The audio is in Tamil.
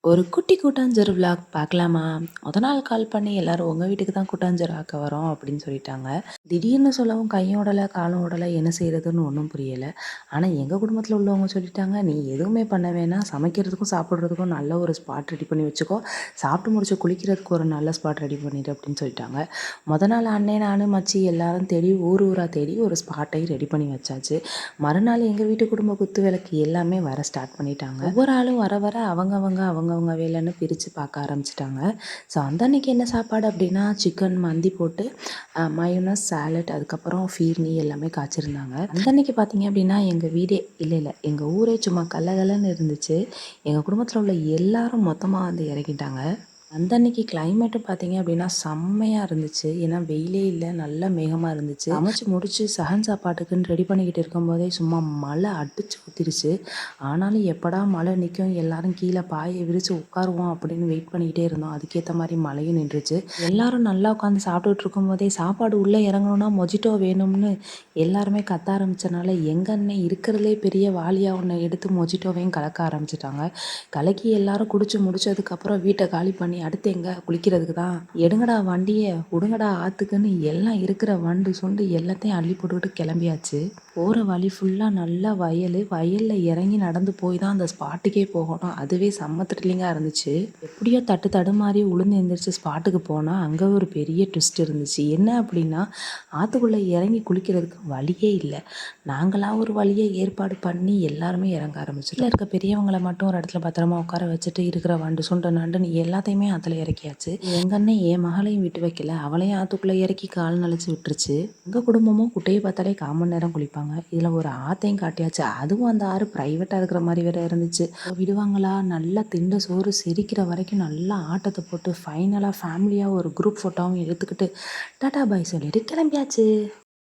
ஒரு குட்டி கூட்டாஞ்சோறு விலாக் பார்க்கலாமா? நாள் கால் பண்ணி எல்லாரும் உங்க வீட்டுக்கு தான் கூட்டாஞ்சோறு ஆக்க வரோம் அப்படின்னு சொல்லிட்டாங்க. திடீர்னு சொல்லவும் கையும் ஓடல, காலும் ஓடல, என்ன செய்யறதுன்னு ஒன்றும் புரியல. ஆனா எங்க குடும்பத்துல உள்ளவங்க சொல்லிட்டாங்க, "நீ எதுவுமே பண்ண வேணாம். சமைக்கிறதுக்கும், சாப்பிடுறதுக்கும் நல்ல ஒரு ஸ்பாட் ரெடி பண்ணி வச்சுக்கோ. சாப்பிட்டு முடிச்சு குளிக்கிறதுக்கு ஒரு நல்ல ஸ்பாட் ரெடி பண்ணிடு" அப்படின்னு சொல்லிட்டாங்க. நாள் அண்ணன், நானு, மச்சி எல்லாரும் தேடி ஊர் ஊரா தேடி ஒரு ஸ்பாட்டையும் ரெடி பண்ணி வச்சாச்சு. மறுநாள் எங்க வீட்டு குடும்ப குத்து விளக்கு எல்லாமே வர ஸ்டார்ட் பண்ணிட்டாங்க. ஒவ்வொரு ஆளும் வர வர அவங்கவங்க வேலைன்னு பிரித்து பார்க்க ஆரம்பிச்சிட்டாங்க. ஸோ அந்த அன்னைக்கு என்ன சாப்பாடு அப்படின்னா, சிக்கன் மந்தி போட்டு மயோனஸ், சாலட், அதுக்கப்புறம் ஃபீர்னி எல்லாமே காய்ச்சிருந்தாங்க. அந்த அன்னைக்கு பார்த்தீங்க அப்படின்னா எங்கள் வீடே இல்லை எங்கள் ஊரே சும்மா கலகலன்னு இருந்துச்சு. எங்கள் குடும்பத்தில் உள்ள எல்லாரும் மொத்தமாக வந்து இறங்கிட்டாங்க. அந்த அன்னைக்கு கிளைமேட்டும் பார்த்தீங்க அப்படின்னா செம்மையாக இருந்துச்சு. ஏன்னா வெயிலே இல்லை, நல்ல மேகமாக இருந்துச்சு. சமைச்சு முடிச்சு சகன் சாப்பாட்டுக்குன்னு ரெடி பண்ணிக்கிட்டு இருக்கும்போதே சும்மா மழை அடிச்சு ஊற்றிருச்சு. ஆனாலும் எப்படா மழை நிற்கும், எல்லாரும் கீழே பாயை விரித்து உட்காருவோம் அப்படின்னு வெயிட் பண்ணிக்கிட்டே இருந்தோம். அதுக்கேற்ற மாதிரி மழையும் நின்றுச்சு. எல்லாரும் நல்லா உட்காந்து சாப்பிட்டுட்டு இருக்கும்போதே சாப்பாடு உள்ளே இறங்கணும்னா மொஜிட்டோ வேணும்னு எல்லாருமே கத்த ஆரம்பித்தனால எங்கள் அண்ணன் இருக்கிறதுலே பெரிய வாளியாக ஒன்று எடுத்து மொஜிட்டோவையும் கலக்க ஆரம்பிச்சிட்டாங்க. கலக்கி எல்லாரும் குடிச்சு முடிச்சதுக்கப்புறம் வீட்டை காலி பண்ணி அடுத்து எங்கே குளிக்கிறதுக்கு தான், எடுங்கடா வண்டியை விடுங்கடா ஆற்றுக்குன்னு எல்லாம் இருக்கிற வண்டு சுண்டு எல்லாத்தையும் அள்ளி போட்டுக்கிட்டு கிளம்பியாச்சு. போகிற வழி ஃபுல்லாக நல்லா வயலில் இறங்கி நடந்து போய் தான் அந்த ஸ்பாட்டுக்கே போகணும். அதுவே செம்ம த்ரில்லிங்காக இருந்துச்சு. எப்படியோ தடுமாறி உளுந்து எழுந்திரிச்சு ஸ்பாட்டுக்கு போனால் அங்கே ஒரு பெரிய ட்விஸ்ட் இருந்துச்சு. என்ன அப்படின்னா, ஆற்றுக்குள்ளே இறங்கி குளிக்கிறதுக்கு வழியே இல்லை. நாங்களாம் ஒரு வழியை ஏற்பாடு பண்ணி எல்லாருமே இறங்க ஆரம்பிச்சிட்டோம். இருக்க பெரியவங்களை மட்டும் ஒரு இடத்துல பத்திரமா உட்கார வச்சுட்டு இருக்கிற வண்டு சுண்டு நண்டுன்னு எல்லாத்தையுமே ஆற்றுல இறக்கியாச்சு. எங்கள் அண்ணன் என் மகளையும் விட்டு வைக்கல, அவளையும் ஆற்றுக்குள்ளே இறக்கி கால் நனைச்சி விட்டுருச்சு. எங்கள் குடும்பமும் குட்டையை பார்த்தாலே 1/4 மணி நேரம் குளிப்பாங்க. இதில் ஒரு ஆத்தையும் காட்டியாச்சு. அதுவும் அந்த ஆறு ப்ரைவேட்டாக இருக்கிற மாதிரி வேற இருந்துச்சு. விடுவாங்களா, நல்லா திண்ட சோறு செரிக்கிற வரைக்கும் நல்லா ஆட்டத்தை போட்டு ஃபைனலாக ஃபேமிலியாக ஒரு குரூப் ஃபோட்டோவும் எடுத்துக்கிட்டு டாட்டா பாய் சொல்லிட்டு கிளம்பியாச்சு.